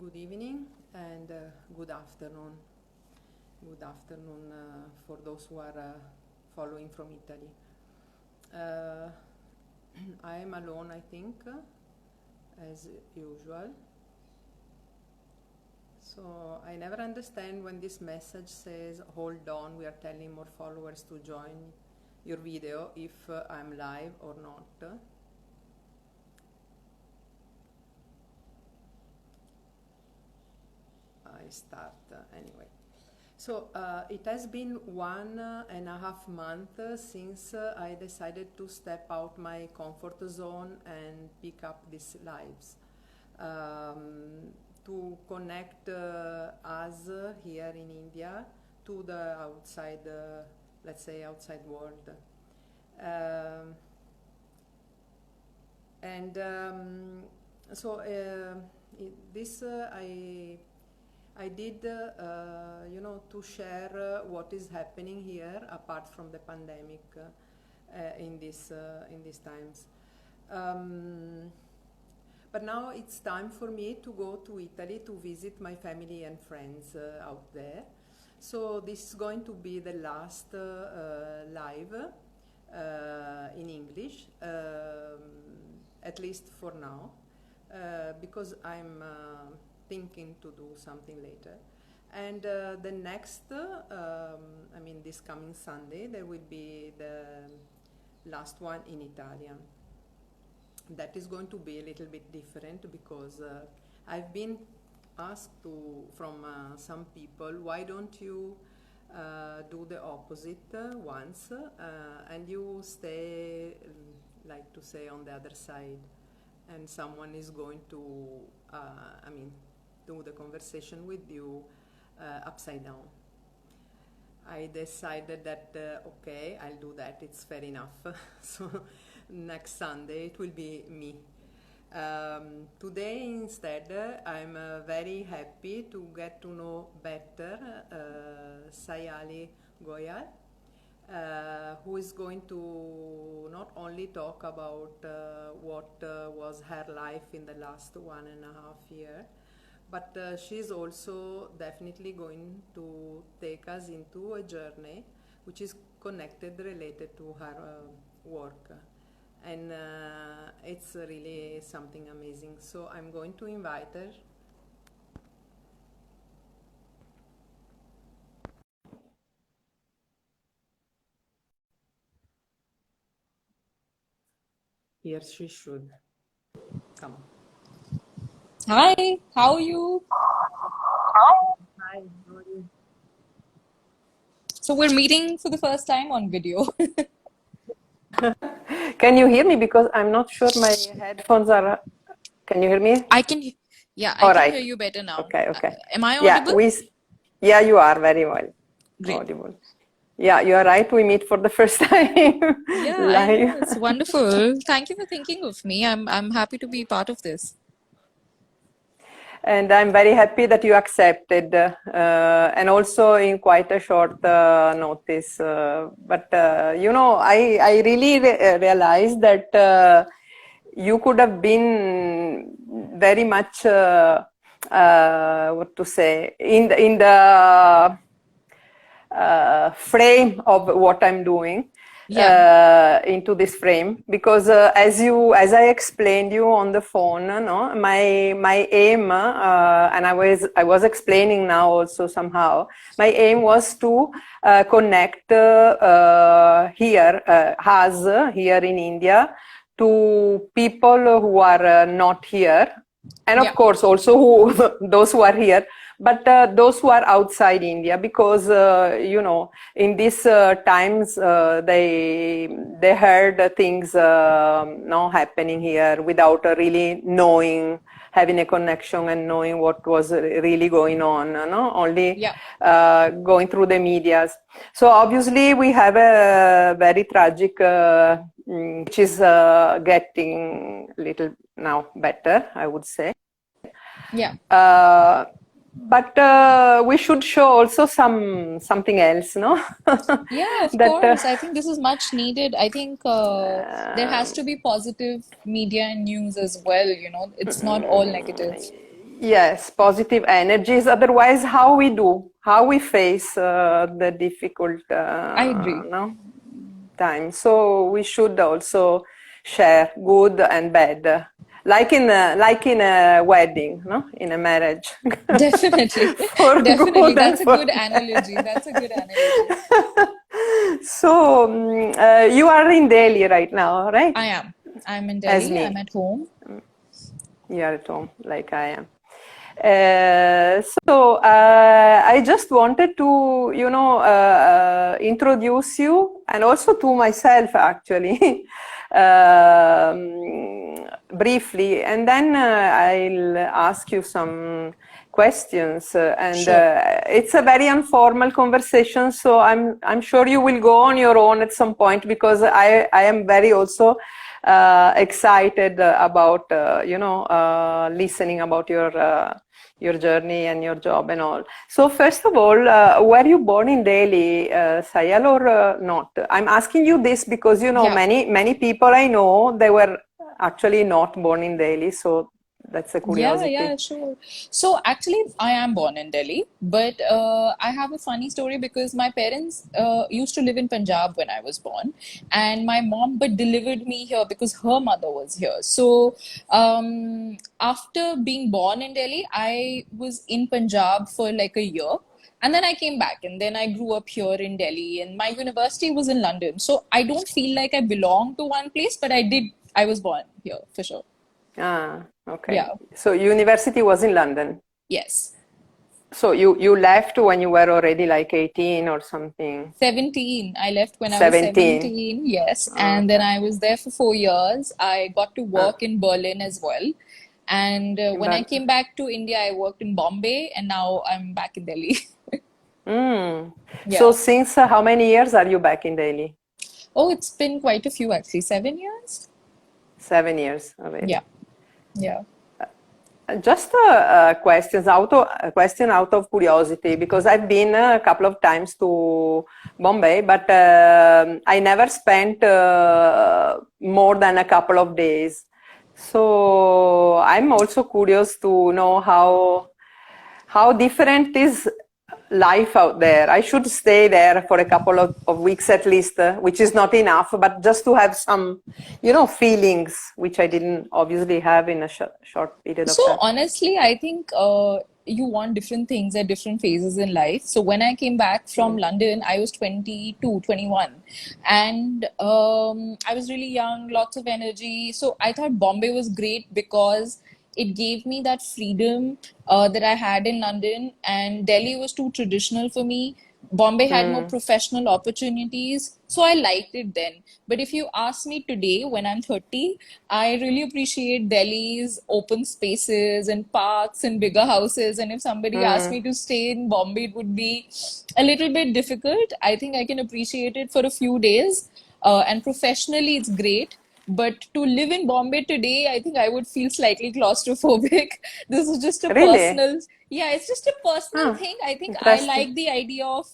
Good evening and good afternoon. Good afternoon for those who are following from Italy. I am alone, I think, as usual. So I never understand when this message says, hold on, we are telling more followers to join your video if I'm live or not. I start anyway. So it has been 1.5 months since I decided to step out my comfort zone and pick up these lives to connect us here in India to the outside, let's say outside world. This I did, to share what is happening here apart from the pandemic in these times. But now it's time for me to go to Italy to visit my family and friends out there. So this is going to be the last live in English, at least for now, because I'm thinking to do something later. And the next, this coming Sunday, there will be the last one in Italian. That is going to be a little bit different because I've been asked from some people, why don't you do the opposite once and you stay, like to say, on the other side, and someone is going to, do the conversation with you upside down. I decided that, okay, I'll do that, it's fair enough. So next Sunday it will be me. Today instead I'm very happy to get to know better Sayali Goyali, who is going to not only talk about what was her life in the last 1.5 years, but she's also definitely going to take us into a journey which is connected, related to her work. And it's really something amazing. So I'm going to invite her. Here she should. Come on. Hi, how are you? Hi, how are you? So we're meeting for the first time on video. Can you hear me? Because I'm not sure my headphones are. Can you hear me? I can, yeah, I All can right. hear you better now. Okay. Am I Yeah, audible? yeah, you are very well Great. audible. Yeah, you are right. We meet for the first time Yeah, I know. live. It's wonderful. Thank you for thinking of me. I'm happy to be part of this. And I'm very happy that you accepted, and also in quite a short notice. But I really realized that you could have been very much, what to say, in the frame of what I'm doing. Yeah. Into this frame, because as I explained you on the phone, no, my aim, and I was explaining now also somehow, my aim was to connect here us here in India to people who are not here, and of course also those who are here, but those who are outside India, because in these times they heard things happening here without really knowing, having a connection and knowing what was really going on, only going through the medias. So obviously we have a very tragic, which is getting a little now better, I would say. Yeah. But we should show also something else, no? Yeah, of That course. I think this is much needed. I think there has to be positive media and news as well, It's not all negative. Yes, positive energies. Otherwise, how we face the difficult I agree. no time. So we should also share good and bad, like in a wedding, no, in a marriage, Definitely. for Definitely. good and That's a for good analogy. bad. That's a good analogy. So you are in Delhi right now, right? I am. I'm in As Delhi. I'm me. at home. You are at home, like I am. I just wanted to, introduce you and also to myself actually, briefly, and then I'll ask you some questions. Sure. It's a very informal conversation, so I'm sure you will go on your own at some point because I am very also excited about listening about your journey and your job and all. So first of all, were you born in Delhi, Sayal, or not? I'm asking you this because Yeah. many people I know, they were actually not born in Delhi, so that's a Yeah, yeah, curiosity. sure. So actually, I am born in Delhi, but I have a funny story because my parents used to live in Punjab when I was born, and my mom but delivered me here because her mother was here. So after being born in Delhi, I was in Punjab for like a year. And then I came back, and then I grew up here in Delhi, and my university was in London. So I don't feel like I belong to one place, but I did. I was born here for sure. Ah, okay. Yeah. So university was in London. Yes. So you left when you were already like 18 or something. 17. I left when I was 17. 17, yes. And then Okay. I was there for 4 years. I got to Uh, work in Berlin as well. And when I but came back to India, I worked in Bombay, and now I'm back in Delhi. mm. So Yeah. since how many years are you back in Delhi? Oh, it's been quite a few actually. 7 years? 7 years Yeah. already. Yeah. Just a question out of curiosity, because I've been a couple of times to Bombay, but I never spent more than a couple of days. So I'm also curious to know how different is life out there. I should stay there for a couple of weeks at least, which is not enough, but just to have some, feelings, which I didn't obviously have in a short period of So time. honestly, I think you want different things at different phases in life. So when I came back from Mm. London, I was 22, 21, and I was really young, lots of energy. So I thought Bombay was great because it gave me that freedom that I had in London, and Delhi was too traditional for me. Bombay had more Mm. professional opportunities, so I liked it then. But if you ask me today, when I'm 30, I really appreciate Delhi's open spaces and parks and bigger houses. And if somebody asked me Mm. to stay in Bombay, it would be a little bit difficult. I think I can appreciate it for a few days. And professionally, it's great. But to live in Bombay today, I think I would feel slightly claustrophobic. This is just a Really? personal, yeah, it's just a personal Ah, thing. I think I interesting. like the idea of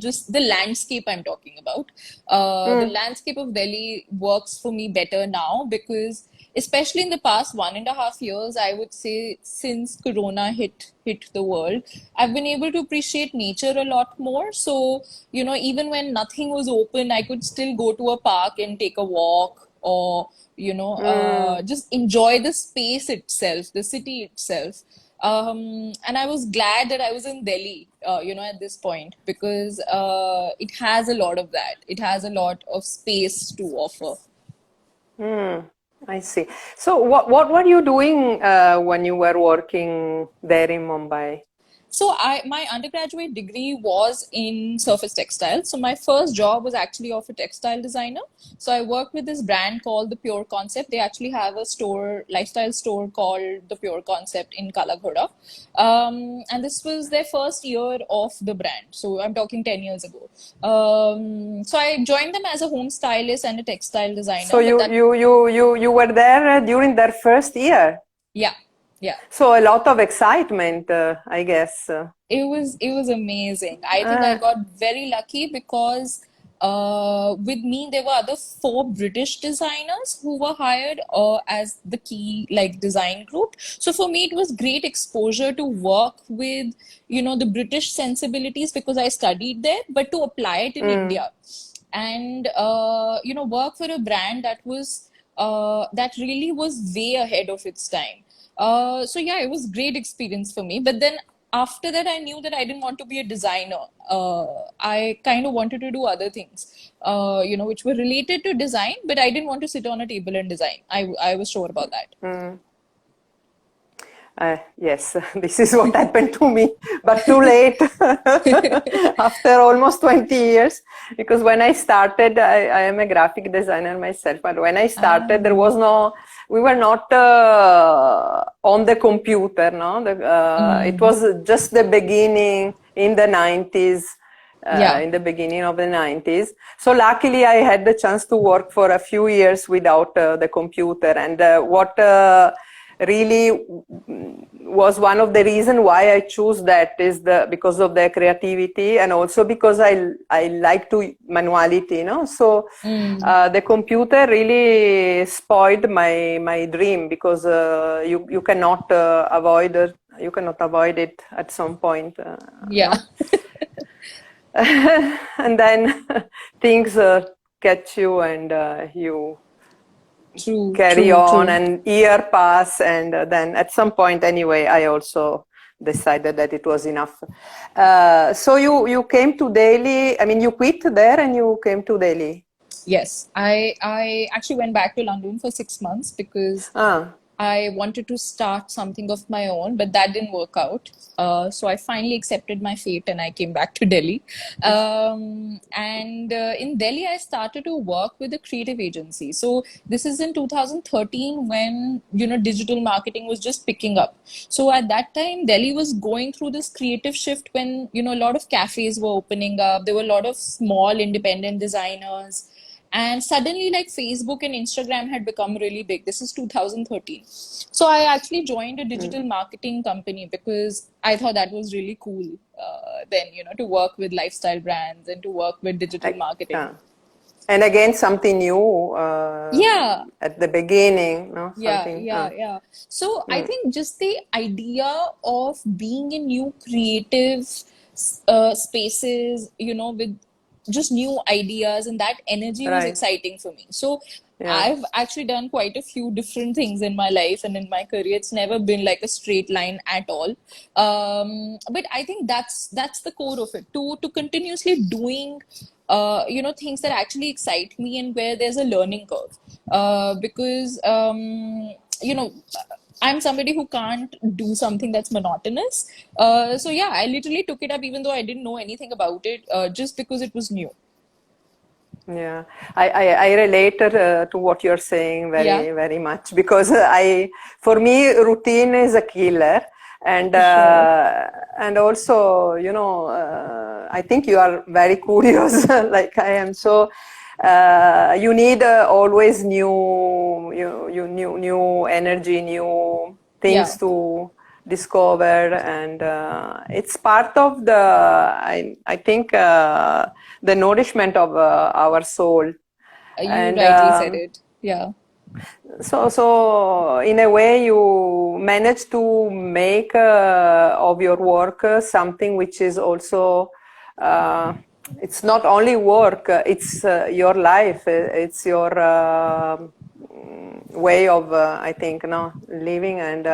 just the landscape I'm talking about. The Mm. landscape of Delhi works for me better now because, especially in the past 1.5 years, I would say since Corona hit the world, I've been able to appreciate nature a lot more. So, even when nothing was open, I could still go to a park and take a walk, or Mm. just enjoy the space itself, the city itself. And I was glad that I was in Delhi, at this point because it has a lot of that. It has a lot of space to offer. Mm. I see. So what were you doing when you were working there in Mumbai? So my undergraduate degree was in surface textiles. So my first job was actually of a textile designer. So I worked with this brand called the Pure Concept. They actually have a lifestyle store called the Pure Concept in Kalaghoda. And this was their first year of the brand. So I'm talking 10 years ago. So I joined them as a home stylist and a textile So designer. But you that, you you you you were there during their first year. yeah, yeah. So a lot of excitement, I guess. It was amazing. I think I Uh, got very lucky because With me, there were other four British designers who were hired as the key like design group. So for me, it was great exposure to work with, the British sensibilities because I studied there, but to apply it in India and, work for a brand that was that really was way ahead of its time. So yeah, it was great experience for me. But then after that, I knew that I didn't want to be a designer. I kind of wanted to do other things, which were related to design, but I didn't want to sit on a table and design. I was sure about that. Yes, this is what happened to me, but too late after almost 20 years. Because when I started, I am a graphic designer myself, but when I started, there was we were not on the computer, no? It was just the beginning in the 90s. In the beginning of the 90s. So luckily I had the chance to work for a few years without the computer. And what really was one of the reasons why I chose that is because of the creativity and also because I like to manuality, So the computer really spoiled my dream because you cannot avoid it at some point. Yeah. And then things catch you and you carry on and year pass and then at some point anyway I also decided that it was enough. So you came to Delhi, I mean you quit there and you came to Delhi. Yes, I actually went back to London for 6 months because I wanted to start something of my own, but that didn't work out. So I finally accepted my fate and I came back to Delhi. And in Delhi, I started to work with a creative agency. So this is in 2013 when, digital marketing was just picking up. So at that time, Delhi was going through this creative shift when, a lot of cafes were opening up. There were a lot of small independent designers. And suddenly, like Facebook and Instagram had become really big. This is 2013. So I actually joined a digital marketing company because I thought that was really cool. Then, to work with lifestyle brands and to work with digital marketing. And again, something new at the beginning. No? Yeah. So I think just the idea of being in new creative spaces, with just new ideas and that energy was exciting for me. So I've actually done quite a few different things in my life and in my career. It's never been like a straight line at all. But I think that's the core of it. To continuously doing things that actually excite me and where there's a learning curve. Because I'm somebody who can't do something that's monotonous. So yeah, I literally took it up even though I didn't know anything about it, just because it was new. Yeah, I relate to what you're saying very much because for me, routine is a killer. And and also, I think you are very curious, like I am. So you need always new energy, new things to discover, and it's part of I think the nourishment of our soul. You rightly said it. Yeah. So in a way, you manage to make of your work something which is also, it's not only work, it's your life, it's your way of, I think, living, and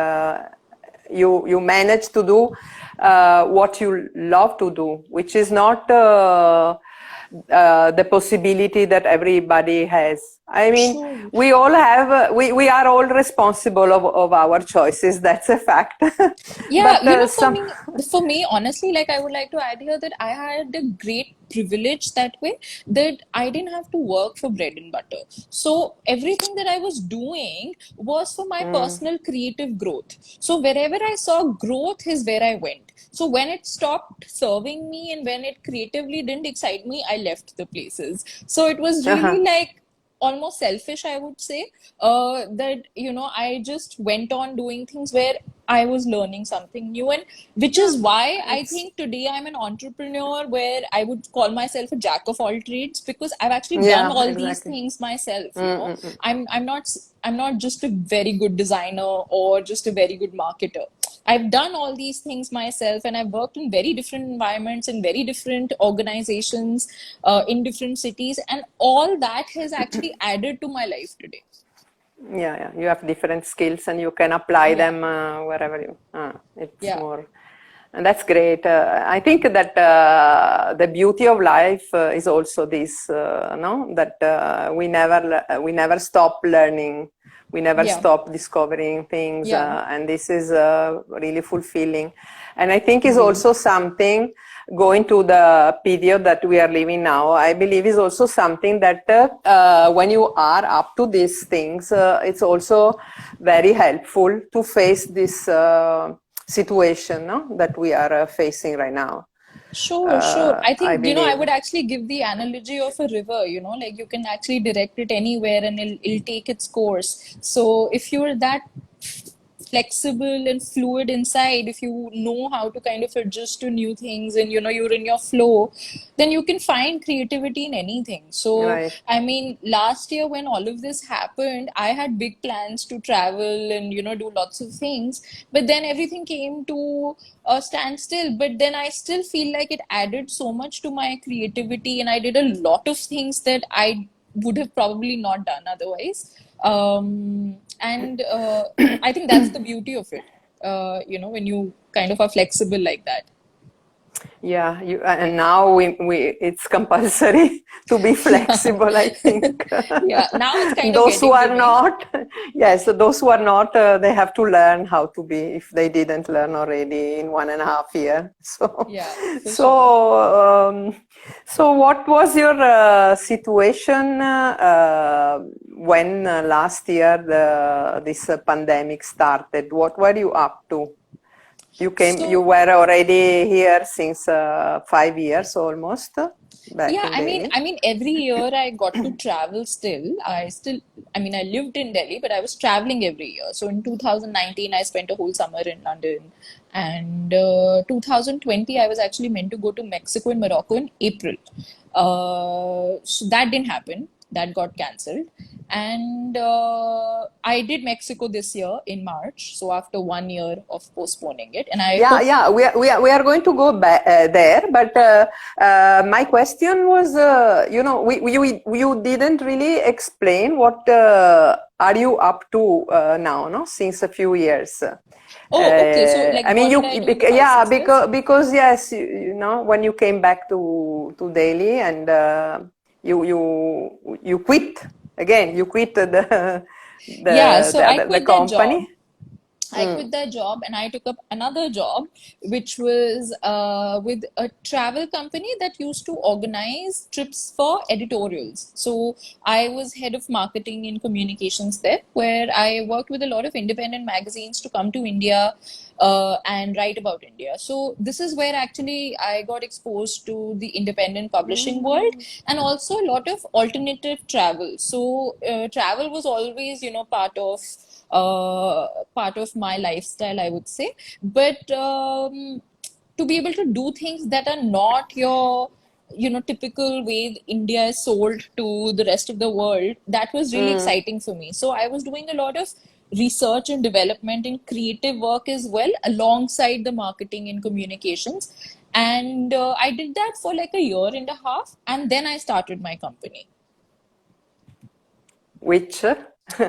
you manage to do what you love to do, which is not the possibility that everybody has. I mean, we all have, we are all responsible of our choices. That's a fact. Yeah, but, for me, honestly, like I would like to add here that I had a great privilege that way that I didn't have to work for bread and butter. So everything that I was doing was for my personal creative growth. So wherever I saw growth is where I went. So when it stopped serving me and when it creatively didn't excite me, I left the places. So it was really like almost selfish, I would say, that, I just went on doing things where I was learning something new, and which Yeah, is why I it's think today I'm an entrepreneur where I would call myself a jack of all trades, because I've actually done yeah, all these exactly. things myself. Mm-mm. I'm not just a very good designer or just a very good marketer. I've done all these things myself, and I've worked in very different environments, in very different organizations, in different cities, and all that has actually added to my life today. Yeah, yeah. You have different skills and you can apply Yeah, them wherever you. It's yeah, more, and that's great. I think that the beauty of life is also this, no, that we never stop learning, we never yeah, stop discovering things, yeah, and this is really fulfilling. And I think is indeed. also something going to the period that we are living now, I believe is also something that when you are up to these things, it's also very helpful to face this situation, no? That we are facing right now. Sure, sure. I I think, I believe. would actually give the analogy of a river, like you can actually direct it anywhere and it'll take its course. So if you're that flexible and fluid inside, if you know how to kind of adjust to new things and, you're in your flow, then you can find creativity in anything. So, Right. I mean, last year when all of this happened, I had big plans to travel and, do lots of things, but then everything came to a standstill. But then I still feel like it added so much to my creativity, and I did a lot of things that I would have probably not done otherwise. And I think that's the beauty of it, when you kind of are flexible like that. Yeah, and now it's compulsory to be flexible, I think. Yeah, now it's kind of Those who getting to are me. not, yes, those who are not, they have to learn how to be if they didn't learn already in 1.5 years. So, Yeah, for sure. so, so what was your situation when last year this pandemic started? What were you up to? You So, were already here since 5 years almost back yeah, in I mean, Delhi. every year I got to travel still. I mean, I lived in Delhi, but I was traveling every year. So in 2019, I spent a whole summer in London. And 2020, I was actually meant to go to Mexico and Morocco in April. So that didn't happen. That got cancelled. And I did Mexico this year in March. So after 1 year of postponing it. And I Yeah, hope, yeah, we are going to go back there, but my question was, you didn't really explain what are you up to now, no? Since a few years. oh, okay. So, like, I mean, what did I do in the five, yeah, 6 years? because yes, when you came back to Delhi and you quit again, you quit Yeah, so I the quit that job. company. I quit that job and I took up another job, which was with a travel company that used to organize trips for editorials. So I was head of marketing and communications there, where I worked with a lot of independent magazines to come to India and write about India. So this is where actually I got exposed to the independent publishing world, Mm. and also a lot of alternative travel. So travel was always, part of my lifestyle, I would say. But to be able to do things that are not your, typical way India is sold to the rest of the world, that was really Mm. exciting for me. So I was doing a lot of research and development and creative work as well, alongside the marketing and communications. And I did that for like a year and a half, and then I started my company, Which,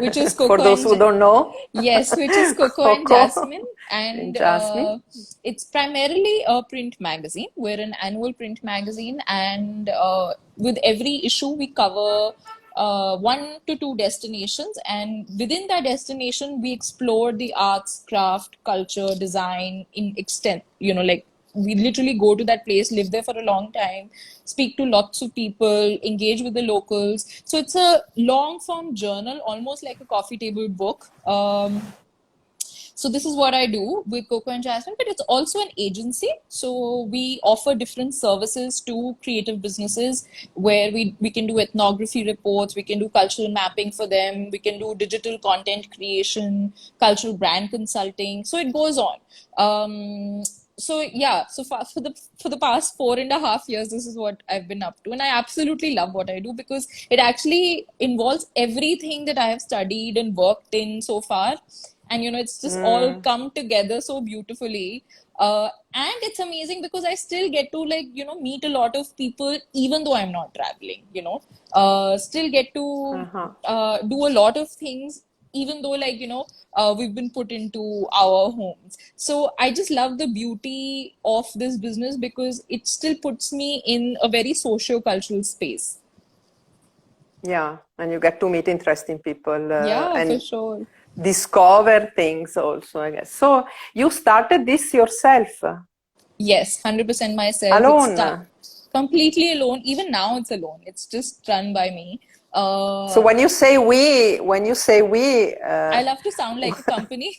which is for Coco those and who don't know, Yes, which is Coco and Coco Jasmine. and And Jasmine. it's primarily a print magazine. We're an annual print magazine. And with every issue, we cover 1 to 2 destinations. And within that destination, we explore the arts, craft, culture, design in extent. Like we literally go to that place, live there for a long time, speak to lots of people, engage with the locals. So it's a long form journal, almost like a coffee table book. So this is what I do with Coco and Jasmine, but it's also an agency. So we offer different services to creative businesses where we can do ethnography reports, we can do cultural mapping for them, we can do digital content creation, cultural brand consulting. So it goes on. So yeah, so for the past 4.5 years, this is what I've been up to, and I absolutely love what I do because it actually involves everything that I have studied and worked in so far, and it's just all come together so beautifully. And it's amazing because I still get to meet a lot of people even though I'm not traveling. Still get to do a lot of things even though we've been put into our homes. So I just love the beauty of this business because it still puts me in a very socio-cultural space. Yeah, and you get to meet interesting people Yeah, for and sure. discover things also, I guess. So you started this yourself, Yes, 100% myself. alone. Completely alone. Even now it's alone. It's just run by me. So when you say we, I love to sound like a company.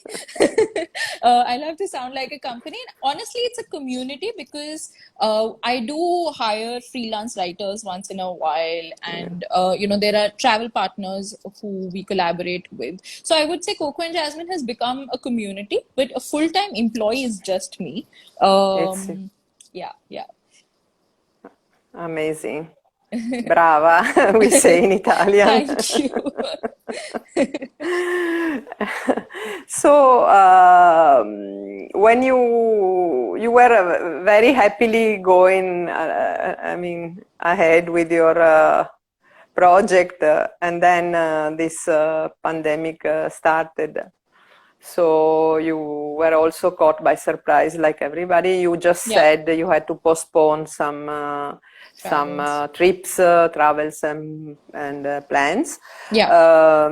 I love to sound like a company. And honestly, it's a community because I do hire freelance writers once in a while. And, there are travel partners who we collaborate with. So I would say Coco and Jasmine has become a community, but a full-time employee is just me. it's Yeah, yeah. amazing. Brava, we say in Italian. Thank you. So when you were very happily going, I mean, ahead with your project, and then this pandemic started. So you were also caught by surprise, like everybody. You just Yeah, said you had to postpone some travels. trips, travels, and plans. Yeah.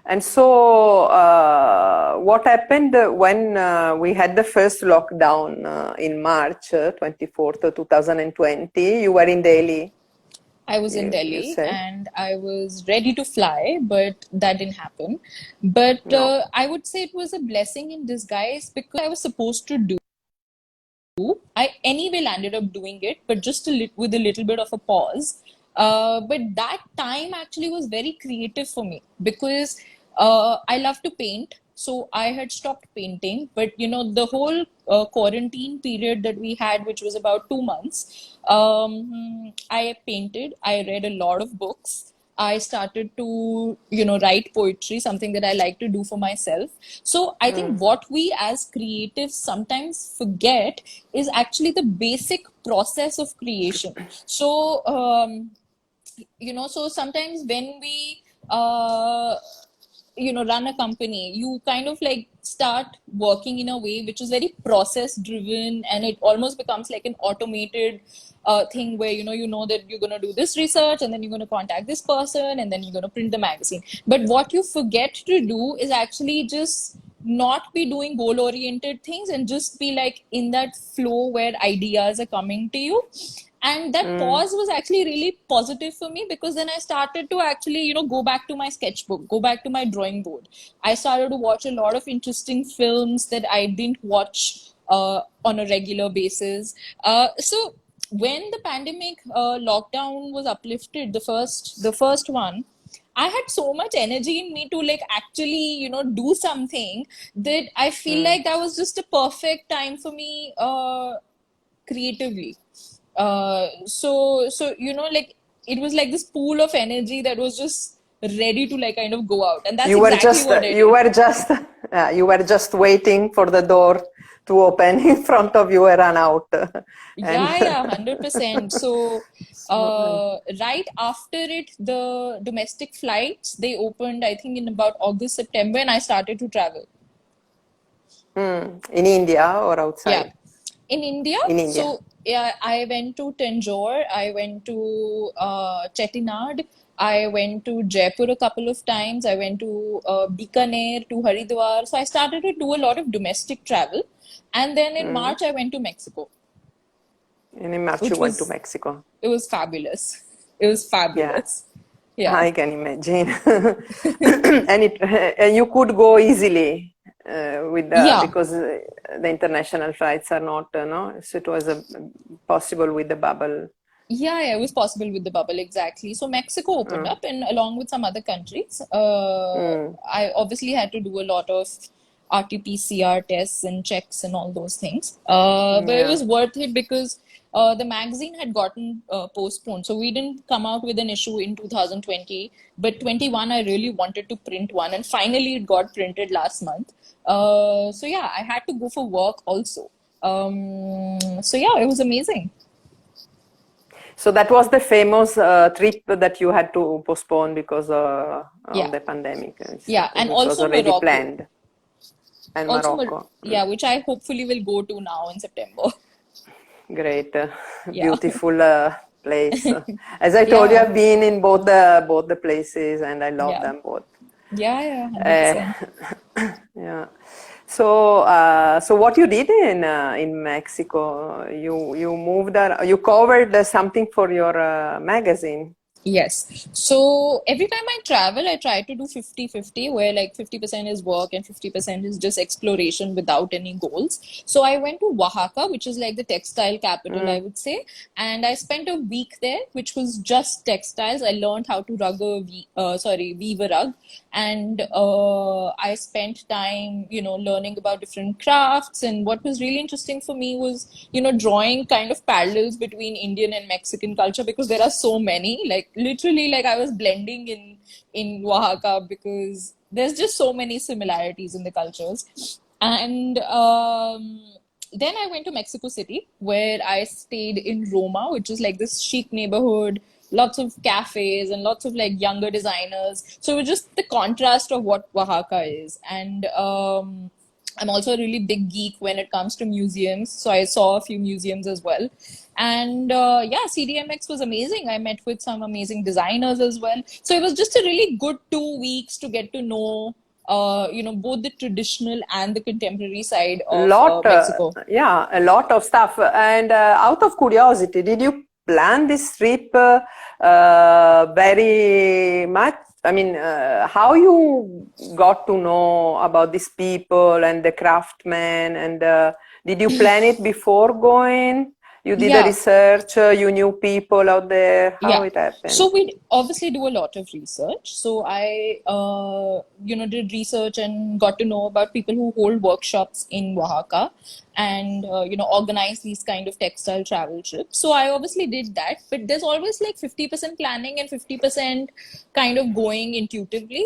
And so, what happened when we had the first lockdown in March 24th, 2020? You were in Delhi, I was in you Delhi said? and I was ready to fly, but that didn't happen. But No. I would say it was a blessing in disguise because I was supposed to do. I anyway landed up doing it, but just with a little bit of a pause. But that time actually was very creative for me because I love to paint. So I had stopped painting, but the whole quarantine period that we had, which was about 2 months, I painted. I read a lot of books. I started to, write poetry, something that I like to do for myself. So I think what we as creatives sometimes forget is actually the basic process of creation. So, so sometimes when we, run a company, you kind of like start working in a way which is very process driven, and it almost becomes like an automated thing where you know that you're going to do this research and then you're going to contact this person and then you're going to print the magazine. But what you forget to do is actually just not be doing goal oriented things and just be like in that flow where ideas are coming to you. And that pause was actually really positive for me because then I started to actually go back to my sketchbook, go back to my drawing board. I started to watch a lot of interesting films that I didn't watch on a regular basis. So when the pandemic lockdown was uplifted, the first one, I had so much energy in me to like actually do something that I feel like that was just a perfect time for me creatively. So like it was like this pool of energy that was just ready to like kind of go out, and that's You were exactly just what I you did. were just you were just waiting for the door to open in front of you and run out, and Yeah, 100%. So so, right after it, the domestic flights they opened, I think in about August, September, and I started to travel. in India or Yeah, outside? in India. In India. So yeah, I went to Tanjore, I went to Chettinad, I went to Jaipur a couple of times, I went to Bikaner, to Haridwar. So I started to do a lot of domestic travel, and then in March I went to Mexico, And in March you which went to was Mexico. it was fabulous. It was Yeah, fabulous. Yeah. I can imagine. And you could go easily. with Yeah. because the international flights are not, no, so it was possible with the bubble. Yeah, it was possible with the bubble, exactly. So Mexico opened Mm, up, and along with some other countries, mm, I obviously had to do a lot of RT-PCR tests and checks and all those things. But it yeah. was worth it because the magazine had gotten postponed, so we didn't come out with an issue in 2020. But 21, I really wanted to print one, and finally it got printed last month. So yeah, I had to go for work also. So yeah, it was amazing. So that was the famous trip that you had to postpone because of Yeah. the pandemic, Yeah, and which was also already Morocco. planned, and Morocco. Yeah, which I hopefully will go to now in September. Great, Yeah. beautiful place. As I told you, Yeah. I've been in both the places, and I love Yeah. them both. Yeah, yeah, Uh, 100%. yeah. So, so what you did in Mexico? You moved there. You covered something for your magazine. Yes. So every time I travel, I try to do 50-50, where like 50% is work and 50% is just exploration without any goals. So I went to Oaxaca, which is like the textile capital, I Mm. would say. And I spent a week there, which was just textiles. I learned how to weave a rug. And I spent time, learning about different crafts. And what was really interesting for me was, drawing kind of parallels between Indian and Mexican culture because there are so many. Like literally, like I was blending in Oaxaca because there's just so many similarities in the cultures. And then I went to Mexico City, where I stayed in Roma, which is like this chic neighborhood, lots of cafes and lots of like younger designers. So it was just the contrast of what Oaxaca is. And I'm also a really big geek when it comes to museums. So I saw a few museums as well. And yeah, CDMX was amazing. I met with some amazing designers as well. So it was just a really good 2 weeks to get to know both the traditional and the contemporary side of Lot, Mexico. yeah, a lot of stuff. And out of curiosity, did you plan this trip very much? I mean, how you got to know about these people and the craftsmen, and did you plan it before going? You did the Yeah, research, you knew people out there, how yeah. it happened? So we obviously do a lot of research. So I, did research and got to know about people who hold workshops in Oaxaca and, organize these kind of textile travel trips. So I obviously did that, but there's always like 50% planning and 50% kind of going intuitively.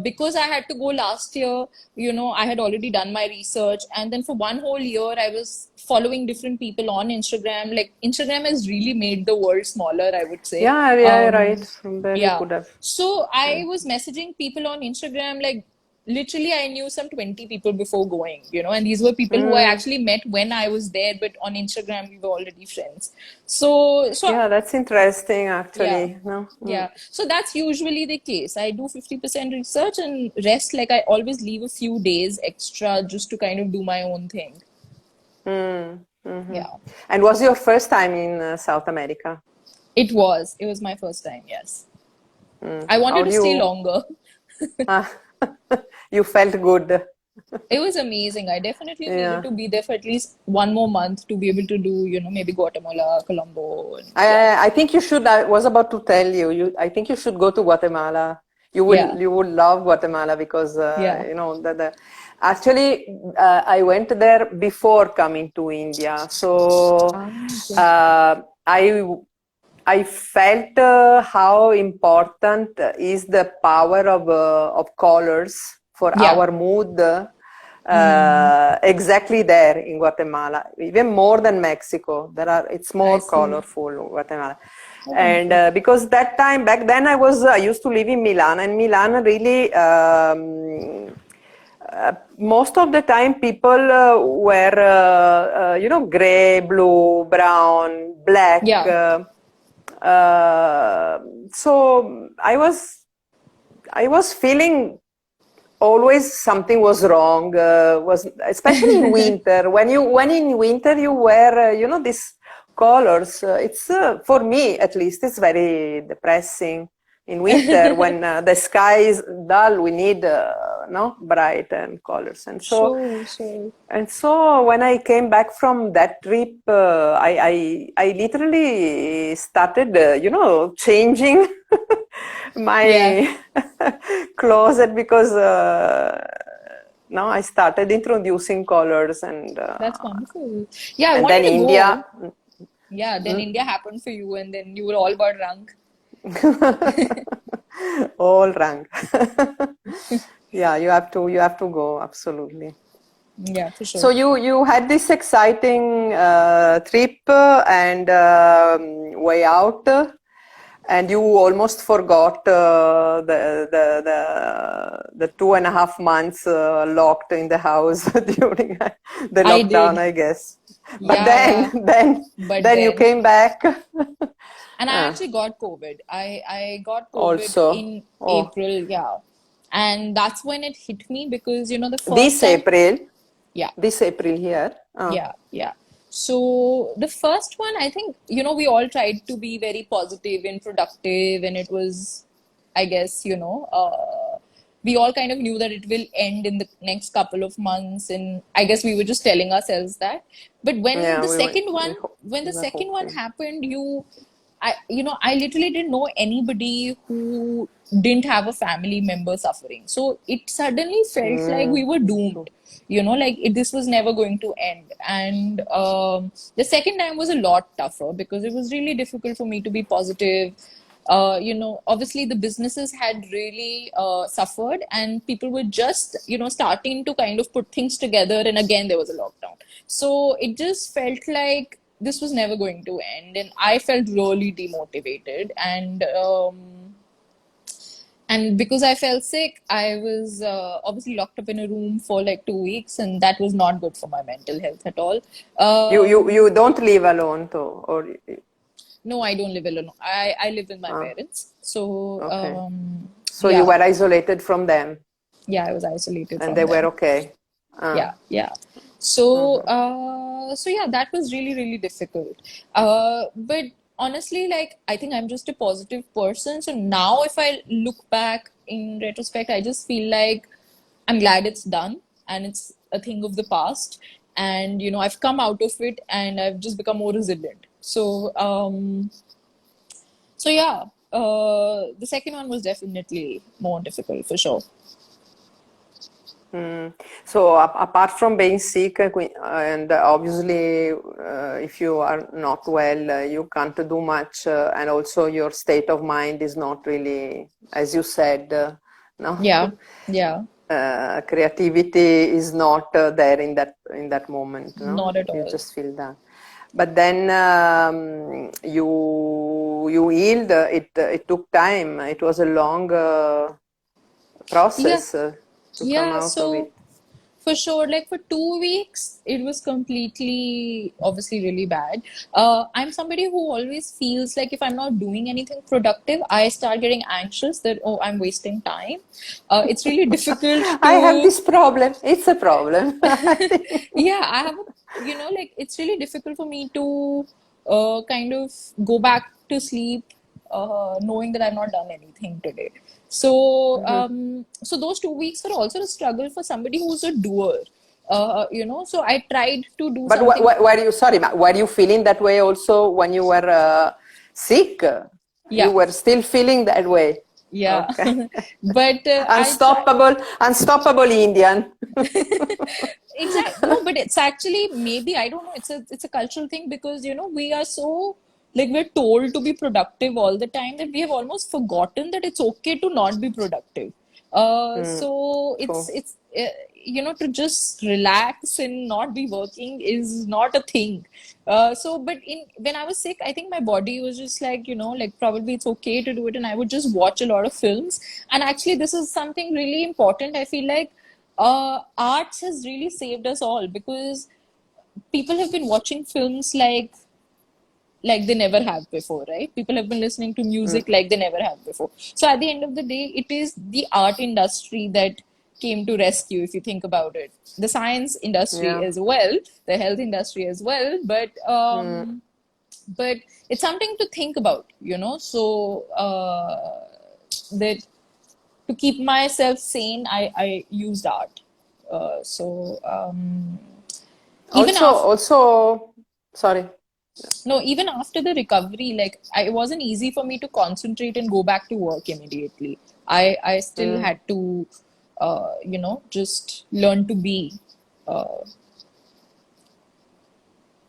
Because I had to go last year, I had already done my research. And then for one whole year, I was following different people on Instagram. Like, Instagram has really made the world smaller, I would say. Yeah, yeah, right. From there you Yeah. could have. So I Mm. was messaging people on Instagram, like, literally, I knew some 20 people before going, and these were people who I Mm. actually met when I was there, but on Instagram, we were already friends. So Yeah, that's interesting yeah. actually. No? Mm. Yeah. So that's usually the case. I do 50% research and rest, like I always leave a few days extra just to kind of do my own thing. Mm. Hmm. Yeah. And was your first time in South America? It was. It was my first time, yes. Mm. I wanted How to do stay you? longer. Ah, you felt good. It was amazing. I definitely needed Yeah. to be there for at least one more month to be able to do, maybe Guatemala, Colombo, and yeah. I think you should. I was about to tell you. I think you should go to Guatemala. Yeah. You will love Guatemala because Yeah. the actually I went there before coming to India. So Ah, okay. uh, I I felt how important is the power of colors for Yeah. our mood Mm, exactly there in Guatemala, even more than Mexico. It's I more see. colorful, Guatemala. Oh, And wonderful. because back then I used to live in Milan, and Milan really most of the time people were gray, blue, brown, black. Yeah. Uh, so I was feeling always something was wrong. Was especially in winter when in winter you wear these colors. It's for me at least it's very depressing in winter when the sky is dull. We need no, bright and colors. And so, Sure. when I came back from that trip, I literally started, changing Yeah, my closet because now I started introducing colors that's wonderful. Yeah, I and wanted then to India. go. Yeah, then India happened for you, and then you were all about rank. All rank. Yeah, you have to go, absolutely. Yeah, for So sure. you had this exciting trip and way out, and you almost forgot the 2.5 months locked in the house during the I lockdown, did. I guess. But Yeah, then yeah. then But then you then, came back. and I Ah, actually got COVID. I got COVID also, in oh, April, yeah. And that's when it hit me because, the first this time, April, yeah, this April here. Ah, yeah. So the first one, I think, we all tried to be very positive and productive, and it was, I guess, we all kind of knew that it will end in the next couple of months, and I guess we were just telling ourselves that. But yeah, when we the were second one hoping. happened, I literally didn't know anybody who didn't have a family member suffering. So it suddenly felt like we were True. doomed, like this was never going to end. And the second time was a lot tougher because it was really difficult for me to be positive. Obviously the businesses had really suffered, and people were just, starting to kind of put things together. And again, there was a lockdown. So it just felt like this was never going to end. And I felt really demotivated. And because I felt sick, I was obviously locked up in a room for like 2 weeks, and that was not good for my mental health at all. You don't live alone though, or No, I don't live alone. I live with my ah, parents. So, okay. So you yeah, were isolated from them, yeah, I was isolated and from they were them. okay. Ah, Yeah. So, mhm. yeah, that was really, really difficult. But honestly, like, I think I'm just a positive person. So now, if I look back in retrospect, I just feel like I'm glad it's done and it's a thing of the past. And, I've come out of it and I've just become more resilient. So yeah, the second one was definitely more difficult for sure. So apart from being sick, and obviously, if you are not well, you can't do much, and also your state of mind is not really, as you said, no. Yeah, yeah, Creativity is not there in that moment, no? not at You all. just feel that. But then you healed. It took time. It was a long Yeah, process to come yeah. out of So it. for sure, like for 2 weeks, it was completely, obviously, really bad. I'm somebody who always feels like if I'm not doing anything productive, I start getting anxious that, oh, I'm wasting time. It's really difficult I have to, this problem. It's a problem. I think. yeah, I have like it's really difficult for me to kind of go back to sleep knowing that I've not done anything today. So those 2 weeks were also a struggle for somebody who's a doer. So I tried to do But something. were you sorry? Were you feeling that way also when you were sick? You Yeah, were still feeling that way. yeah. Okay. But I tried. Unstoppable Indian. Exactly. No, but it's actually maybe I don't know. It's a cultural thing because we are so like we're told to be productive all the time that we have almost forgotten that it's okay to not be productive. So it's True. it's to just relax and not be working is not a thing. But in when I was sick, I think my body was just like like probably it's okay to do it, and I would just watch a lot of films. And actually, this is something really important. I feel like arts has really saved us all because people have been watching films like they never have before, right? People have been listening to music like they never have before. So at the end of the day, it is the art industry that came to rescue, if you think about it. The science industry Yeah. as well, the health industry as well, but it's something to think about, so that to keep myself sane, I used art. So even after Also, sorry. no, even after the recovery, like it wasn't easy for me to concentrate and go back to work immediately. I still Mm, had to, just learn to be. Uh,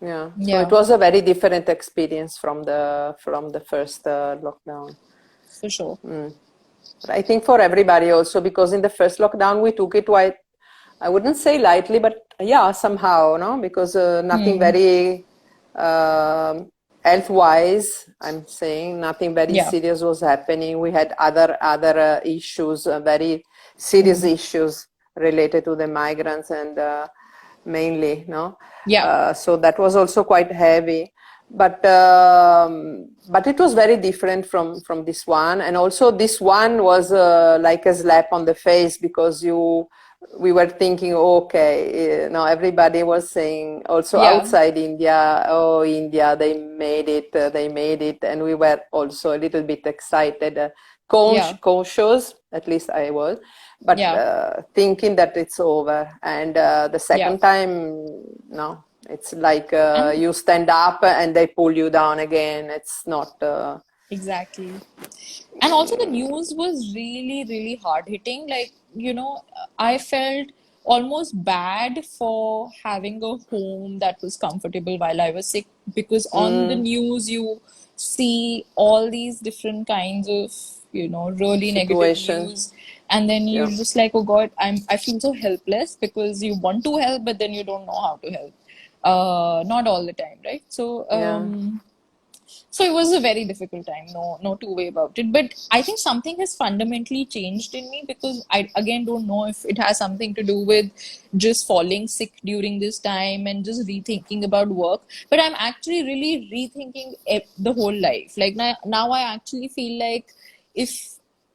yeah. So it yeah, was a very different experience from the first lockdown. for sure. Mm. But I think for everybody also, because in the first lockdown we took it quite, I wouldn't say lightly, but yeah, somehow, no? Because nothing Hmm. very health-wise, I'm saying, nothing very Yeah. serious was happening. We had other issues, very serious Hmm. issues related to the migrants and mainly, no? Yeah. So that was also quite heavy. But it was very different from this one, and also this one was like a slap on the face because we were thinking, okay, no, everybody was saying also Yeah. outside India, oh, India, they made it, and we were also a little bit excited, Yeah. conscious, at least I was, but Yeah. thinking that it's over. And the Yeah. second time, no, it's like And you stand up and they pull you down again. It's not. exactly. And also the news was really, really hard hitting. Like, I felt almost bad for having a home that was comfortable while I was sick, because on the Mm, news you see all these different kinds of, really negative situation. news. And then you're Yeah, just like, oh God, I feel so helpless because you want to help, but then you don't know how to help. Not all the time, right? So, yeah, so it was a very difficult time, no two way about it. But I think something has fundamentally changed in me, because I again don't know if it has something to do with just falling sick during this time and just rethinking about work. But I'm actually really rethinking the whole life. Like now I actually feel like if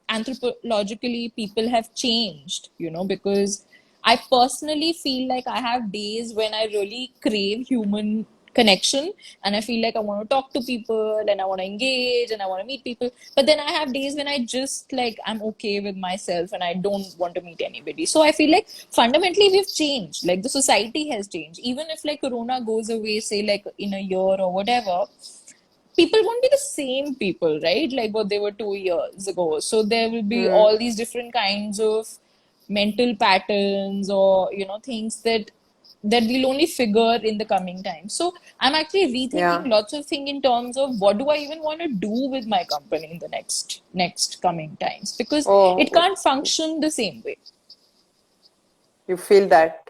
anthropologically people have changed, because I personally feel like I have days when I really crave human connection, and I feel like I want to talk to people and I want to engage and I want to meet people. But then I have days when I just like I'm okay with myself and I don't want to meet anybody. So I feel like fundamentally we've changed. Like the society has changed. Even if like Corona goes away, say like in a year or whatever, people won't be the same people, right? Like what they were 2 years ago. So there will be mm, all these different kinds of mental patterns, or things that we'll only figure in the coming time. So I'm actually rethinking yeah. lots of things in terms of what do I even want to do with my company in the next coming times, because it Oh, can't function the same way. you feel that?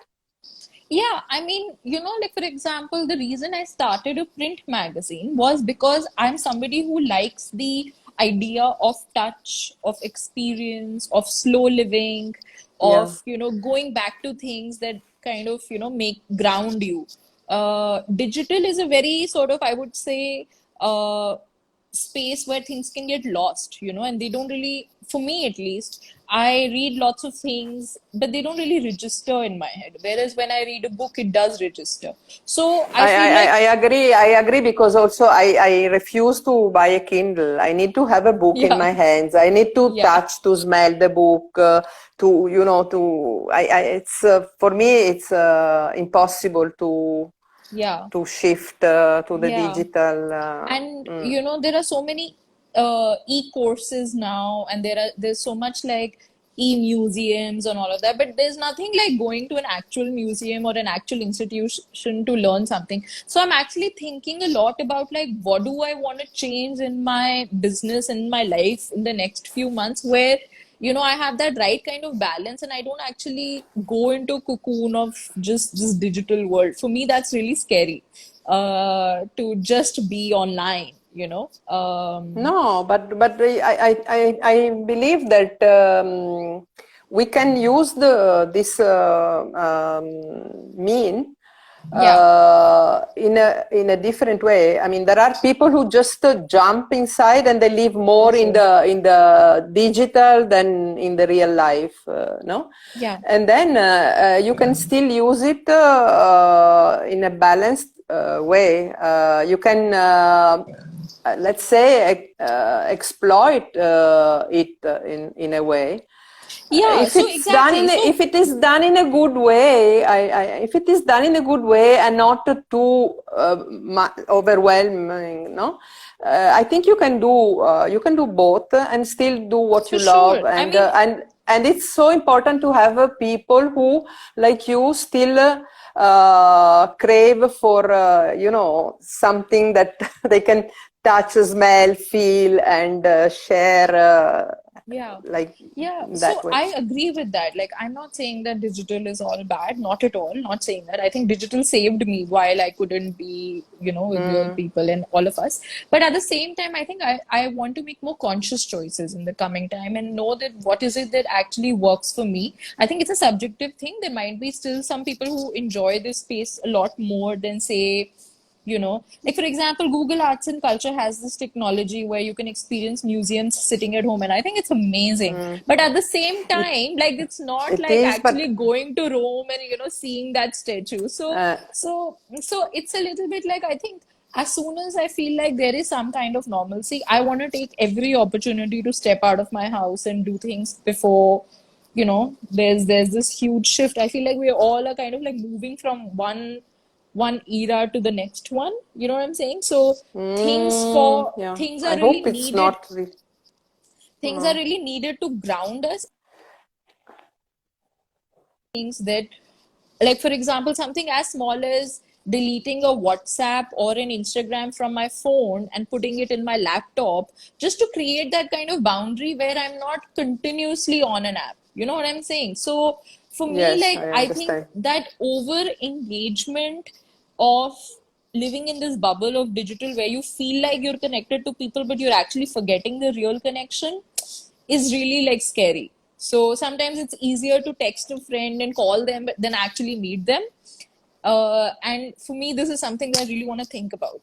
Yeah, I mean, like for example, the reason I started a print magazine was because I'm somebody who likes the idea of touch, of experience, of slow living, Yeah. of, going back to things that kind of, make ground you. Digital is a very sort of, I would say, space where things can get lost, and they don't really, for me at least, I read lots of things, but they don't really register in my head. Whereas when I read a book, it does register. So I feel like, I agree. I agree because also I refuse to buy a Kindle. I need to have a book in yeah, my hands. I need to yeah, touch, to smell the book, it's for me, it's impossible yeah, to shift to the yeah. digital. And Mm, there are so many e-courses now, and there's so much like e-museums and all of that, but there's nothing like going to an actual museum or an actual institution to learn something. So I'm actually thinking a lot about like what do I want to change in my business and my life in the next few months, where I have that right kind of balance and I don't actually go into cocoon of just this digital world. For me, that's really scary, to just be online, no, but I believe that we can use the this mean yeah, in a different way. I mean, there are people who just jump inside and they live for more sure. in the digital than in the real life, no? Yeah, And then you can still use it in a balanced way. You can let's say exploit it in a way. Yeah, If so it's done exactly. in a, So if it is done in a good way, if it is done in a good way and not too overwhelming, no, I think you can do both and still do what for you love, sure. I mean, and it's so important to have people who, like you, still crave for something that they can touch, smell, feel, and share, yeah. like Yeah, that so way. I agree with that. Like, I'm not saying that digital is all bad, not at all, not saying that. I think digital saved me while I couldn't be, with real Mm, people and all of us. But at the same time, I think I want to make more conscious choices in the coming time and know that what is it that actually works for me. I think it's a subjective thing. There might be still some people who enjoy this space a lot more than, say, like for example, Google Arts and Culture has this technology where you can experience museums sitting at home, and I think it's amazing. mm. But at the same It time, like it's not it like is, actually but going to Rome and seeing that statue. So uh, so it's a little bit like, I think as soon as I feel like there is some kind of normalcy, I want to take every opportunity to step out of my house and do things before there's this huge shift. I feel like we all are kind of like moving from one era to the next one. You know what I'm saying? So yeah. things are I really hope it's needed. not. Re- Things are really needed to ground us. Things that, like for example, something as small as deleting a WhatsApp or an Instagram from my phone and putting it in my laptop, just to create that kind of boundary where I'm not continuously on an app. You know what I'm saying? So for me, Yes, like I I think understand. that over engagement of living in this bubble of digital where you feel like you're connected to people but you're actually forgetting the real connection is really like scary. So sometimes it's easier to text a friend and call them than actually meet them. And for me, this is something that I really want to think about.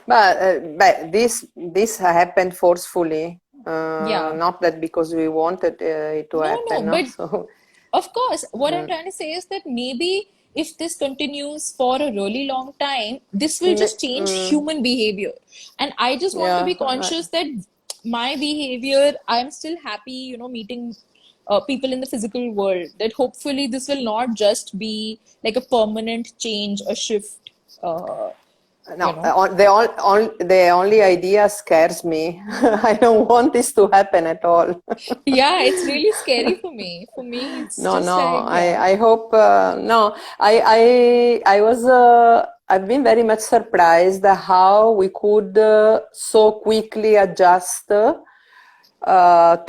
But this happened forcefully, Yeah. not that because we wanted it to No, no, happen. No, but so of course, what I'm trying to say is that maybe if this continues for a really long time, this will just change human behavior. And I just want to yeah. be conscious that my behavior, I'm still happy, meeting people in the physical world. That hopefully this will not just be like a permanent change, a shift, uh, you No, know. the only idea scares me. I don't want this to happen at all. Yeah, it's really scary for me. For me, it's No, just no. like, yeah, I hope no. I've been very much surprised at how we could so quickly adjust to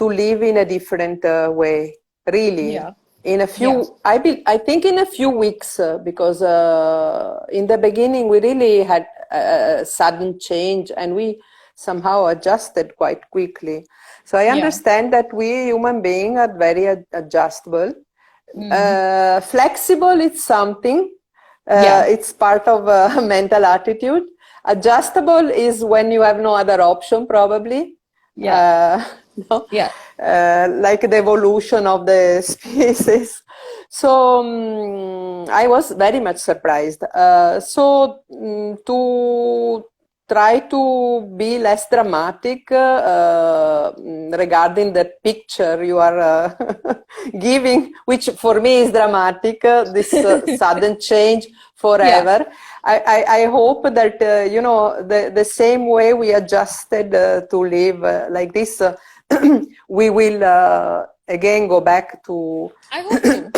live in a different way. Really, yeah, in a yeah, few, I think in a few weeks, because in the beginning we really had a sudden change, and we somehow adjusted quite quickly. So I yeah. understand that we human beings are very adjustable. Mm, Flexible, it's something. yeah, It's part of mental attitude. Adjustable is when you have no other option, probably. yeah, Uh, no? yeah. Like the evolution of the species. So I was very much surprised. To try to be less dramatic regarding the picture you are giving, which for me is dramatic, this sudden change Yeah. forever. I hope that, the same way we adjusted to live like this, we will again go back to I hope so.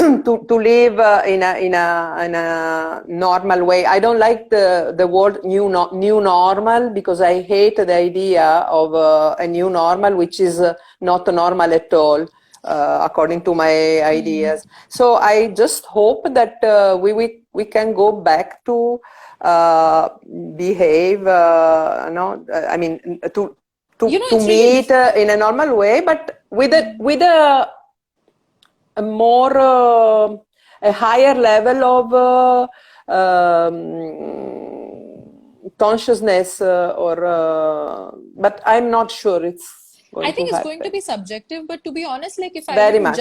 to live in a normal way. I don't like the word new normal, because I hate the idea of a new normal which is not normal at all. According to my ideas, so I just hope that we can go back to uh, behave. No, I mean to It's really meet in a normal way, but with a more a higher level of consciousness, or but I'm not sure it's I going to think it's going to happen be subjective, but to be honest, like very much.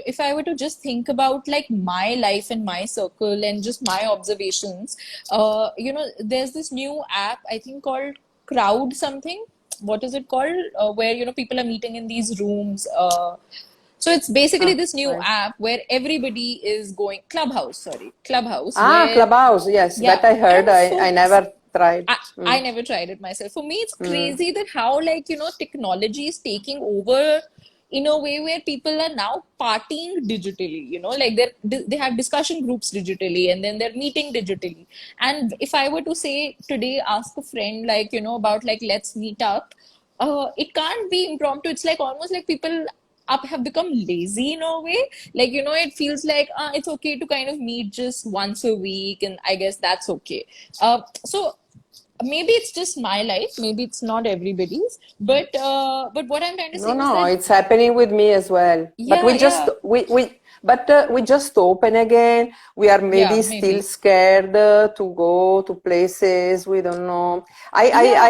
if I were to just think about like my life and my circle and just my observations, there's this new app I think called Crowd something. What is it called? Where people are meeting in these rooms. So it's basically Ah, this new nice. app where everybody is going Clubhouse, sorry, Clubhouse, Ah, where Clubhouse. Yes, that yeah, I heard. and I never tried. I never tried it myself. For me, it's Mm. crazy that how, like, technology is taking over in a way where people are now partying digitally, like they have discussion groups digitally and then they're meeting digitally. And if I were to say today, ask a friend, like, about like, let's meet up, it can't be impromptu. It's like almost like people up have become lazy in a way. Like, it feels like it's okay to kind of meet just once a week, and I guess that's okay. So maybe it's just my life, maybe it's not everybody's, but what I'm trying to No, say is no, that it's happening with me as well. But yeah, yeah, we just open again. We are yeah, maybe still maybe, scared to go to places. We don't know. yeah,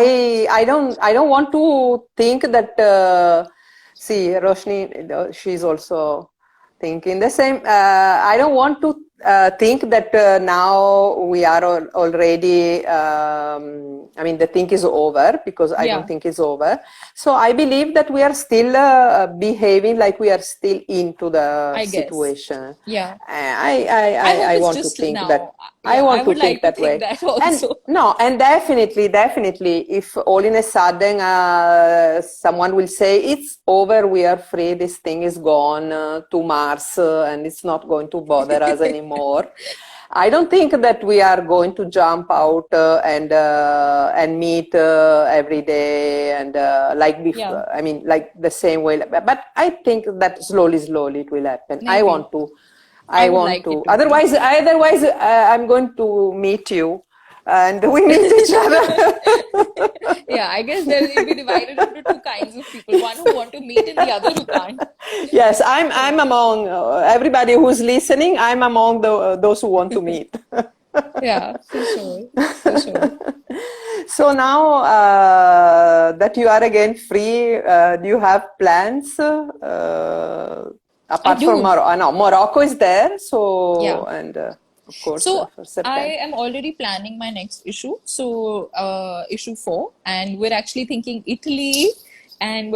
I don't want to think that. See, Roshni, she's also thinking the same. I don't want to think that now we are already, I mean, the thing is over, because I don't yeah, think it's over. So I believe that we are still behaving like we are still into the I guess, situation. yeah. I hope I it's want to just think that. now. I Yeah, I want to would think like to that think way. that And also. no, and definitely, if all in a sudden someone will say it's over, we are free, this thing is gone to Mars, and it's not going to bother us anymore. I don't think that we are going to jump out and meet every day and like Yeah, before. I mean, like the same way. But I think that slowly it will happen. I maybe. want to. I I would want like it to. to be. Otherwise, I'm going to meet you, and we meet each other. Yeah, I guess there will be divided into two kinds of people, one who want to meet and the other who can't. Yes, I'm Yeah, among everybody who's listening. I'm among those who want to meet. yeah, for sure, for sure. So now that you are again free, do you have plans I apart from do. Morocco? No, Morocco is there. So Yeah. and of course So for I September. am already planning my next issue. So issue 4, and we're actually thinking Italy, and Oh,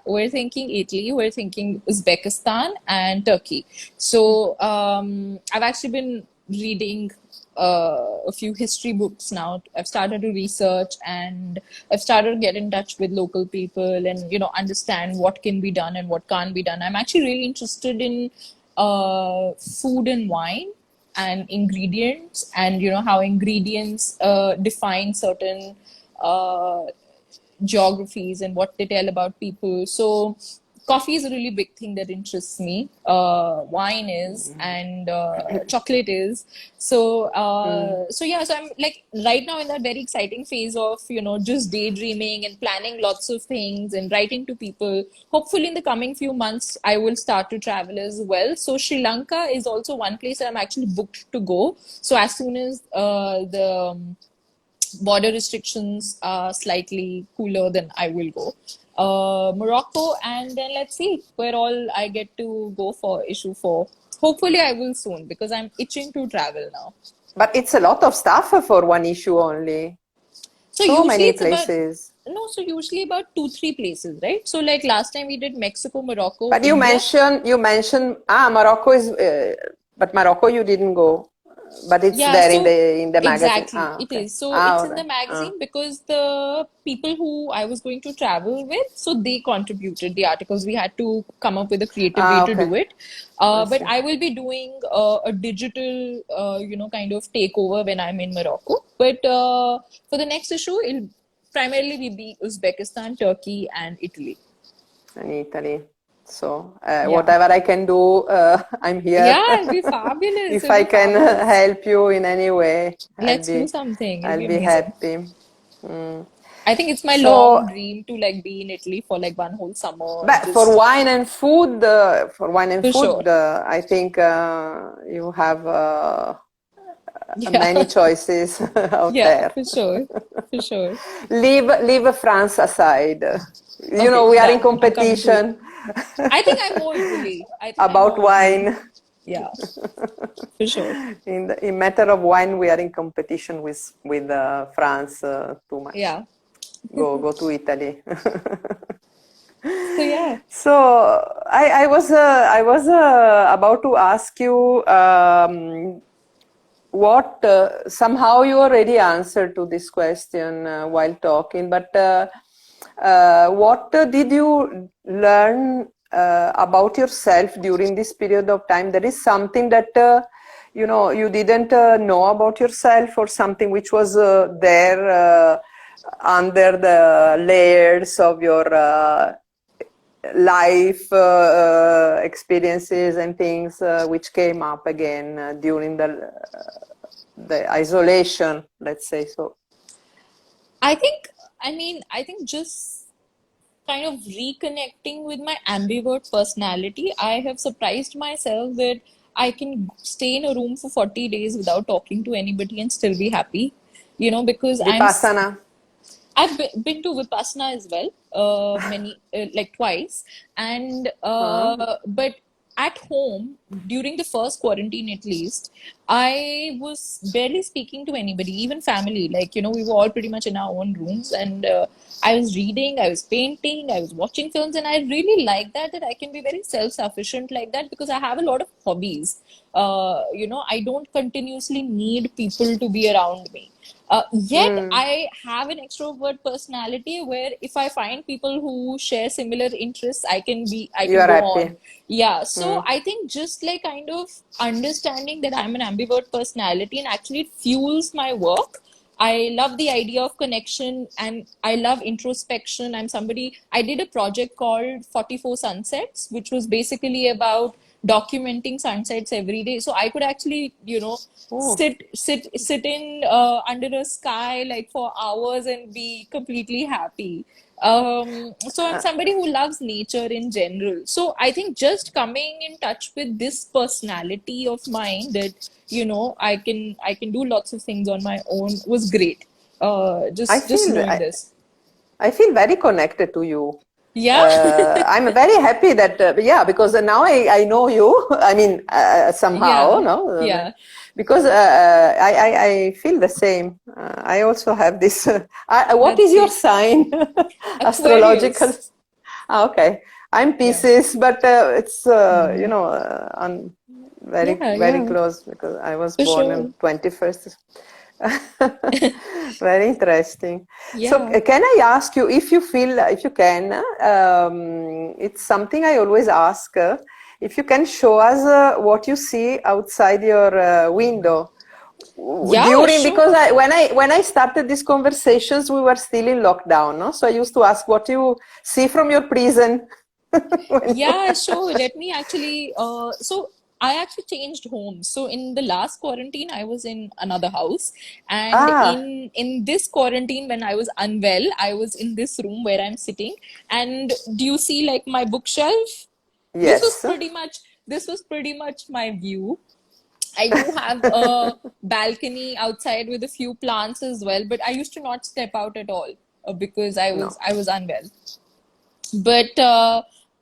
we're thinking Italy, we're thinking Uzbekistan and Turkey. So I've actually been reading a few history books now. I've started to research, and I've started to get in touch with local people and understand what can be done and what can't be done. I'm actually really interested in food and wine and ingredients, and how ingredients define certain uh, geographies and what they tell about people. So coffee is a really big thing that interests me. Wine is, and chocolate is. So yeah. So I'm like right now in that very exciting phase of just daydreaming and planning lots of things and writing to people. Hopefully, in the coming few months, I will start to travel as well. So Sri Lanka is also one place that I'm actually booked to go. So as soon as the border restrictions are slightly cooler, then I will go. Morocco, and then let's see where all I get to go for issue 4. Hopefully, I will soon because I'm itching to travel now. but it's a lot of stuff for one issue only. So So usually many it's about places. no, so usually about 2, 3 places, right? So like last time we did Mexico, Morocco, But India. you mentioned Morocco is, but Morocco you didn't go, but it's Yeah, there so in the magazine. exactly Ah, it okay. is. So Ah, it's all in the right. magazine because the people who I was going to travel with, so they contributed the articles. We had to come up with a creative way to Okay. do it. I But see. I will be doing a digital, kind of takeover when I'm in Morocco. But for the next issue, it'll primarily be Uzbekistan, Turkey, and Italy. In Italy. So Yeah. whatever I can do, I'm here. Yeah, it'll be fabulous. If It'll I be can fabulous. help you in any way, Let's do something. It'll I'll be be amazing. happy. Mm. I think it's my So, long dream to like be in Italy for like one whole summer and but for just wine and for sure. food, I think you have Yeah, many choices out yeah, there. for sure, for sure. Leave France aside. You know, Okay, we are in done. I'm coming to. competition I think I'm more Italy. I think I'm about more Italy. wine. Yeah, for sure. In matter of wine, we are in competition with France too much. Yeah. Go to Italy. So yeah. So I was about to ask you what somehow you already answered to this question while talking, but what did you learn about yourself during this period of time? There is something that you know you didn't know about yourself, or something which was there under the layers of your life experiences and things which came up again during the isolation, let's say so. I think, I think just kind of reconnecting with my ambivert personality, I have surprised myself that I can stay in a room for 40 days without talking to anybody and still be happy. Because Vipassana. I've been to Vipassana as well, many like twice, and Huh? but at home during the first quarantine at least, I was barely speaking to anybody, even family. Like we were all pretty much in our own rooms, and I was reading, I was painting, I was watching films, and I really like that I can be very self-sufficient like that because I have a lot of hobbies. I don't continuously need people to be around me. Yet Mm, I have an extrovert personality where if I find people who share similar interests, I you can are go happy. on. Yeah. So Mm. I think just like kind of understanding that I'm an ambivert personality and actually it fuels my work. I love the idea of connection and I love introspection. I did a project called 44 Sunsets, which was basically about documenting sunsets every day. So I could actually, Oh. sit in under a sky like for hours and be completely happy. So I'm Uh, somebody who loves nature in general. So I think just coming in touch with this personality of mine that I can do lots of things on my own was great. I Just feel knowing I, this. I feel very connected to you. Yeah. I'm very happy that yeah, because now I know you. I mean, somehow, Yeah. no, Yeah. because I feel the same. I also have this. What That's is your great. sign? Astrological. Aquarius. Okay, I'm Yeah. Pisces, but it's you Hmm. know very Yeah, very yeah, close because I was for born on sure. 21st. Very interesting. So, Yeah. can I ask you if you feel, if you can, it's something I always ask, if you can show us what you see outside your window Yeah, during, because sure. when I started these conversations, we were still in lockdown, no? So I used to ask what you see from your prison. when you, Yeah, sure. Let me actually, so I actually changed homes. So in the last quarantine, I was in another house, and ah, in this quarantine, when I was unwell, I was in this room where I'm sitting. And do you see like my bookshelf? This was yes. pretty much this was pretty much my view. I do have a balcony outside with a few plants as well, but I used to not step out at all because No. I was unwell. But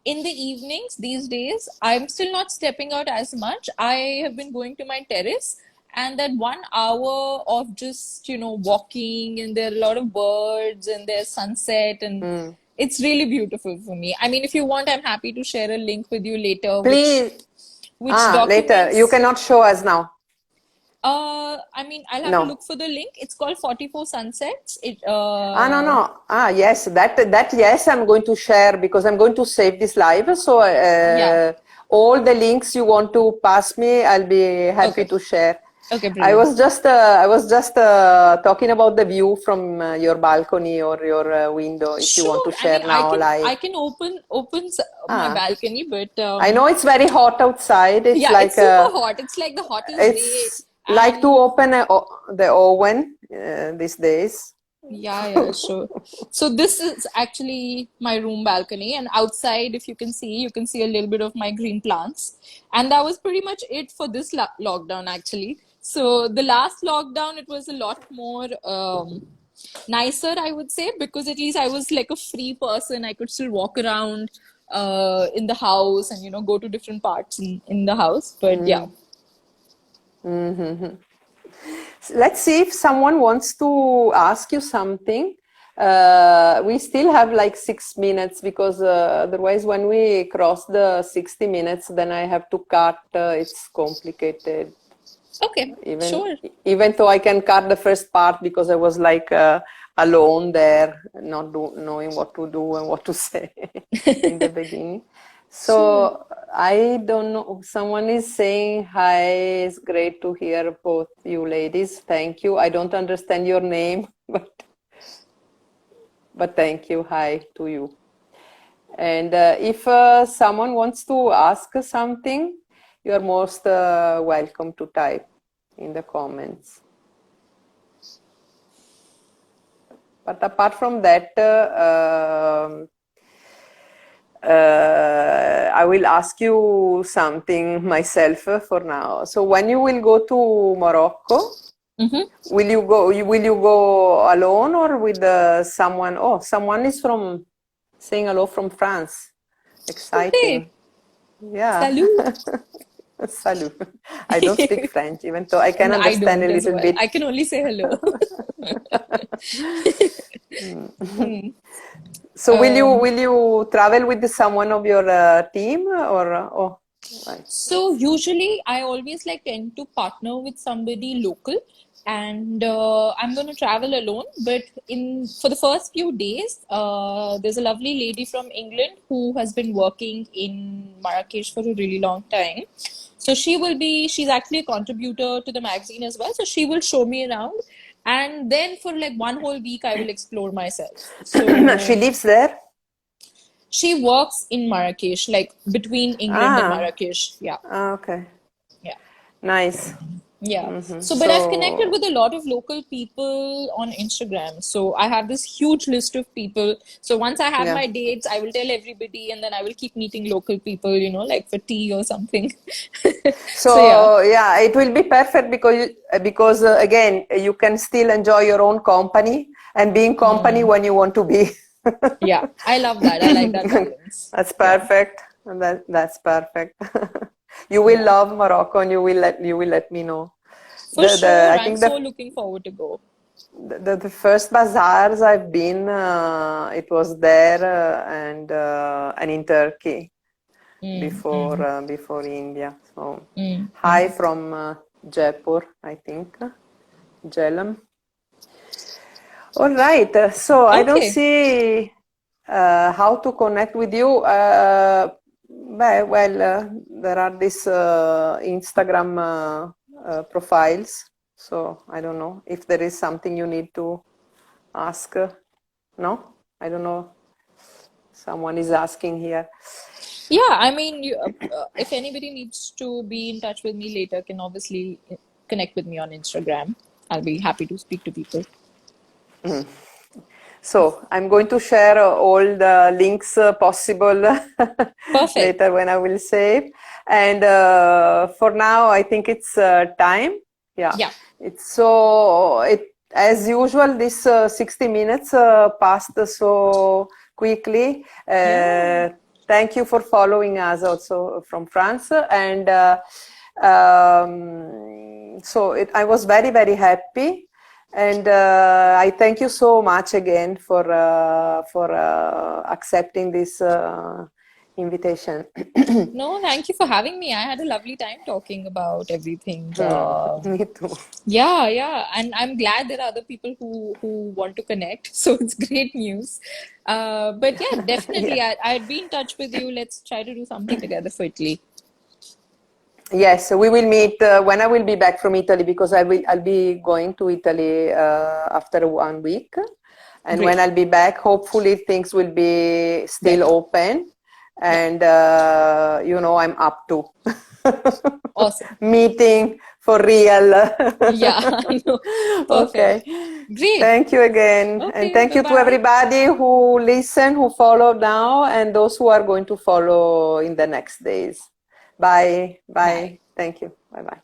in the evenings these days, I'm still not stepping out as much. I have been going to my terrace, and that 1 hour of just, walking, and there are a lot of birds, and there's sunset, and Mm. it's really beautiful for me. I mean, if you want, I'm happy to share a link with you later, Please. which Ah, later. You documents. cannot show us now. I'll have to No. look for the link. It's called 44 Sunsets. Ah, no, no. Ah, yes, that yes, I'm going to share because I'm going to save this live. So Yeah. all the links you want to pass me, I'll be happy Okay. to share. Okay, brilliant. I was just talking about the view from your balcony or your window. If you want to Sure. I share mean, now live. I can open my Ah, balcony, but I know it's very hot outside. It's yeah, like it's super hot. It's like the hottest day, it's like to and open the oven these days. yeah, yeah, sure. So this is actually my room balcony, and outside, if you can see a little bit of my green plants, and that was pretty much it for this lockdown, actually. So the last lockdown, it was a lot more nicer, I would say, because at least I was like a free person. I could still walk around in the house and go to different parts in the house. But yeah. Mm. Hmm. Let's see if someone wants to ask you something. We still have like 6 minutes because otherwise when we cross the 60 minutes, then I have to cut. It's complicated. Okay, sure. Even though I can cut the first part because I was like alone there, not knowing what to do and what to say in the beginning. So Sure. I don't know. Someone is saying hi. It's great to hear both you ladies. Thank you. I don't understand your name, but thank you. Hi to you. And if someone wants to ask something, you are most welcome to type in the comments. But apart from that, I will ask you something myself for now. So when you will go to Morocco, will you go alone or with someone? Oh, someone is saying hello from France. Exciting. Okay. Yeah. Salut. Salut. I don't speak French, even though I can And I understand a don't as little well. bit. I can only say hello. So will you travel with someone of your team or oh right. So usually I always like tend to partner with somebody local, and I'm going to travel alone. But in for the first few days, there's a lovely lady from England who has been working in Marrakesh for a really long time. So she's actually a contributor to the magazine as well. So she will show me around, and then for like one whole week I will explore myself. She So lives there? she works in Marrakesh, like between England and Ah, Marrakesh. Yeah. okay. Yeah. Nice. Yeah. Mm-hmm. So, but I've connected So with a lot of local people on Instagram. So I have this huge list of people. So once I have yeah. my dates, I will tell everybody, and then I will keep meeting local people, like for tea or something. So yeah. So yeah, it will be perfect because again you can still enjoy your own company and be in company when you want to be. Yeah. I love that. I like that balance. That's Yeah. perfect. That's perfect. You will Yeah. love Morocco, and you will let me know. For sure. I I'm think so looking forward to go. the first bazaars I've been, it was there and in Turkey before India. So hi from Jaipur, I think, Jhelum. All right. So I don't Okay. see how to connect with you. There are these Instagram profiles. So I don't know if there is something you need to ask. No, I don't know. Someone is asking here. Yeah. I mean, if anybody needs to be in touch with me later, can obviously connect with me on Instagram. I'll be happy to speak to people. So I'm going to share all the links possible Perfect. later when I will save. And for now, I think it's time. Yeah, Yeah. as usual. This 60 minutes passed so quickly. Yeah. Thank you for following us also from France. And I was very, very happy. And I thank you so much again for accepting this invitation. No, thank you for having me. I had a lovely time talking about everything. Me too. Yeah, yeah, and I'm glad there are other people who want to connect. So it's great news. But yeah, Yeah. definitely, I'd be in touch with you. Let's try to do something together for Italy. Yes, we will meet when I will be back from Italy because I'll be going to Italy after 1 week, and when Great. I'll be back, hopefully things will be still Better. open, Yeah. and I'm up to Awesome. meeting for real. Yeah, I know. Perfect. Okay. Great. Thank you again, and Okay, thank you to bye-bye. everybody who listen, who follow now, and those who are going to follow in the next days. Bye. Bye. Bye. Thank you. Bye bye.